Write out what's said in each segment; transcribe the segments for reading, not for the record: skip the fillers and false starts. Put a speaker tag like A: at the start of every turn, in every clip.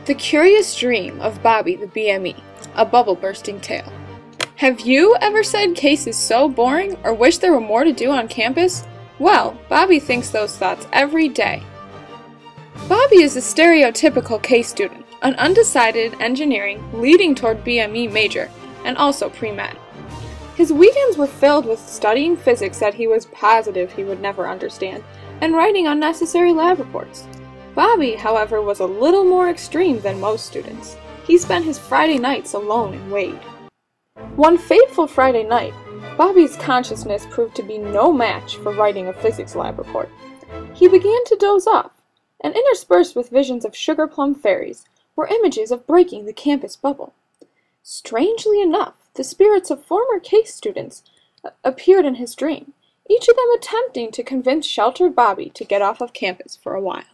A: The Curious Dream of Bobby the BME, a bubble-bursting tale. Have you ever said case is so boring or wish there were more to do on campus? Well, Bobby thinks those thoughts every day. Bobby is a stereotypical case student, an undecided engineering leading toward BME major, and also pre-med. His weekends were filled with studying physics that he was positive he would never understand, and writing unnecessary lab reports. Bobby, however, was a little more extreme than most students. He spent his Friday nights alone in Wade. One fateful Friday night, Bobby's consciousness proved to be no match for writing a physics lab report. He began to doze off, and interspersed with visions of sugar plum fairies were images of breaking the campus bubble. Strangely enough, the spirits of former case students appeared in his dream, each of them attempting to convince sheltered Bobby to get off of campus for a while.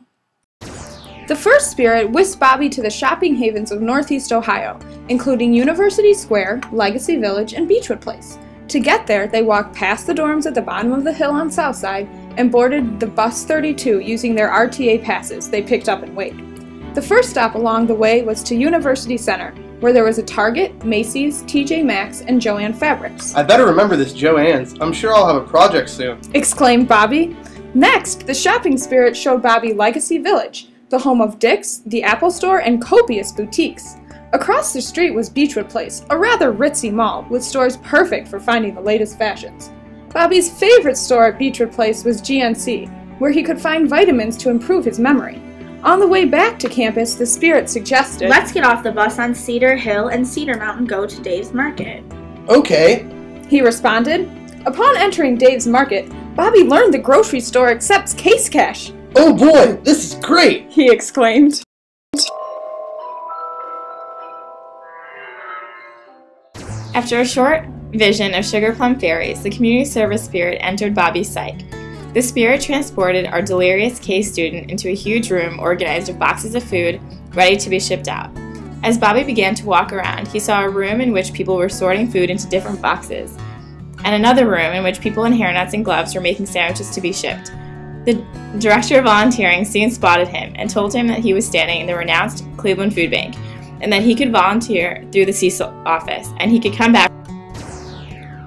A: The first spirit whisked Bobby to the shopping havens of Northeast Ohio, including University Square, Legacy Village, and Beechwood Place. To get there, they walked past the dorms at the bottom of the hill on Southside and boarded the Bus 32 using their RTA passes they picked up in Wade. The first stop along the way was to University Center, where there was a Target, Macy's, TJ Maxx, and Joann Fabrics.
B: I better remember this Joann's. I'm sure I'll have a project soon,
A: exclaimed Bobby. Next, the shopping spirit showed Bobby Legacy Village, the home of Dick's, the Apple Store, and copious boutiques. Across the street was Beechwood Place, a rather ritzy mall with stores perfect for finding the latest fashions. Bobby's favorite store at Beechwood Place was GNC, where he could find vitamins to improve his memory. On the way back to campus, the spirit suggested,
C: "Let's get off the bus on Cedar Hill and Cedar Mountain go to Dave's Market."
B: Okay,
A: he responded. Upon entering Dave's Market, Bobby learned the grocery store accepts case cash.
B: Oh boy, this is great!
A: He exclaimed.
D: After a short vision of sugar plum fairies, the community service spirit entered Bobby's psyche. The spirit transported our delirious case student into a huge room organized of boxes of food ready to be shipped out. As Bobby began to walk around, he saw a room in which people were sorting food into different boxes, and another room in which people in hairnets and gloves were making sandwiches to be shipped. The director of volunteering soon spotted him and told him that he was standing in the renowned Cleveland Food Bank, and that he could volunteer through the Cecil office, and he could come back.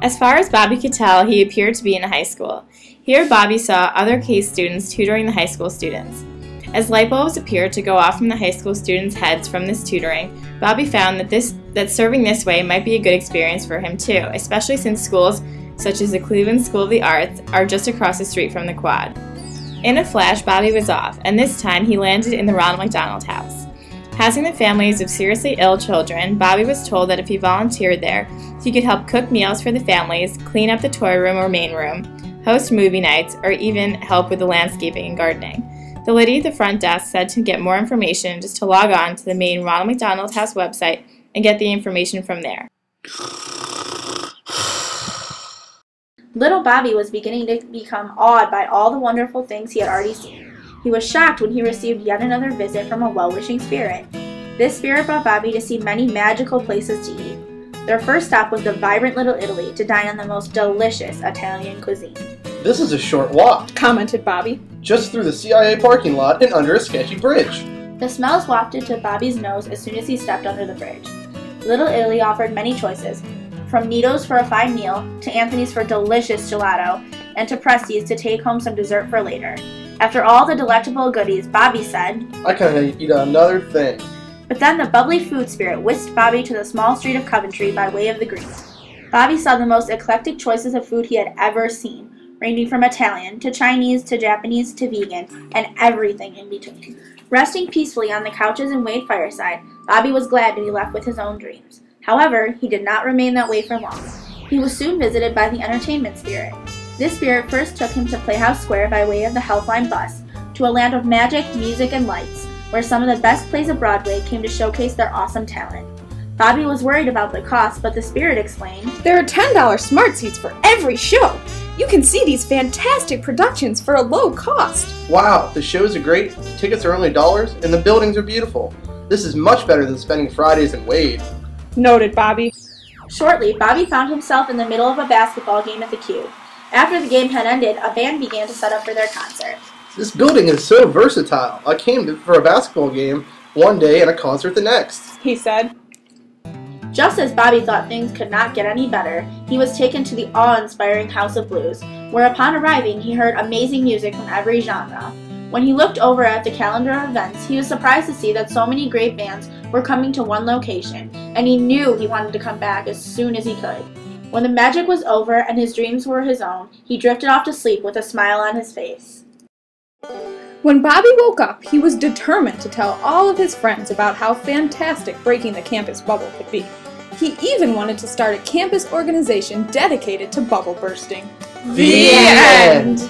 D: As far as Bobby could tell, he appeared to be in a high school. Here Bobby saw other case students tutoring the high school students. As light bulbs appeared to go off from the high school students' heads from this tutoring, Bobby found that serving this way might be a good experience for him too, especially since schools such as the Cleveland School of the Arts are just across the street from the quad. In a flash, Bobby was off, and this time he landed in the Ronald McDonald House. Housing the families of seriously ill children, Bobby was told that if he volunteered there, he could help cook meals for the families, clean up the toy room or main room, host movie nights, or even help with the landscaping and gardening. The lady at the front desk said to get more information just to log on to the main Ronald McDonald House website and get the information from there.
C: Little Bobby was beginning to become awed by all the wonderful things he had already seen. He was shocked when he received yet another visit from a well-wishing spirit. This spirit brought Bobby to see many magical places to eat. Their first stop was the vibrant Little Italy to dine on the most delicious Italian cuisine.
B: This is a short walk,
A: commented Bobby.
B: Just through the CIA parking lot and under a sketchy bridge.
C: The smells wafted to Bobby's nose as soon as he stepped under the bridge. Little Italy offered many choices, from Nito's for a fine meal, to Anthony's for delicious gelato, and to Presti's to take home some dessert for later. After all the delectable goodies, Bobby said,
B: "I can't eat another thing."
C: But then the bubbly food spirit whisked Bobby to the small street of Coventry by way of the Green. Bobby saw the most eclectic choices of food he had ever seen, ranging from Italian to Chinese to Japanese to vegan, and everything in between. Resting peacefully on the couches in Wade Fireside, Bobby was glad to be left with his own dreams. However, he did not remain that way for long. He was soon visited by the entertainment spirit. This spirit first took him to Playhouse Square by way of the Healthline bus, to a land of magic, music, and lights, where some of the best plays of Broadway came to showcase their awesome talent. Bobby was worried about the cost, but the spirit explained,
A: "There are $10 smart seats for every show. You can see these fantastic productions for a low cost."
B: Wow, the shows are great, the tickets are only dollars, and the buildings are beautiful. This is much better than spending Fridays in Wade,
A: noted Bobby.
C: Shortly, Bobby found himself in the middle of a basketball game at the Cube. After the game had ended, a band began to set up for their concert.
B: This building is so versatile. I came for a basketball game, one day and a concert the next,"
A: he said.
C: Just as Bobby thought things could not get any better, he was taken to the awe-inspiring House of Blues, where upon arriving he heard amazing music from every genre. When he looked over at the calendar of events, he was surprised to see that so many great bands were coming to one location, and he knew he wanted to come back as soon as he could. When the magic was over and his dreams were his own, he drifted off to sleep with a smile on his face.
A: When Bobby woke up, he was determined to tell all of his friends about how fantastic breaking the campus bubble could be. He even wanted to start a campus organization dedicated to bubble bursting.
B: The end!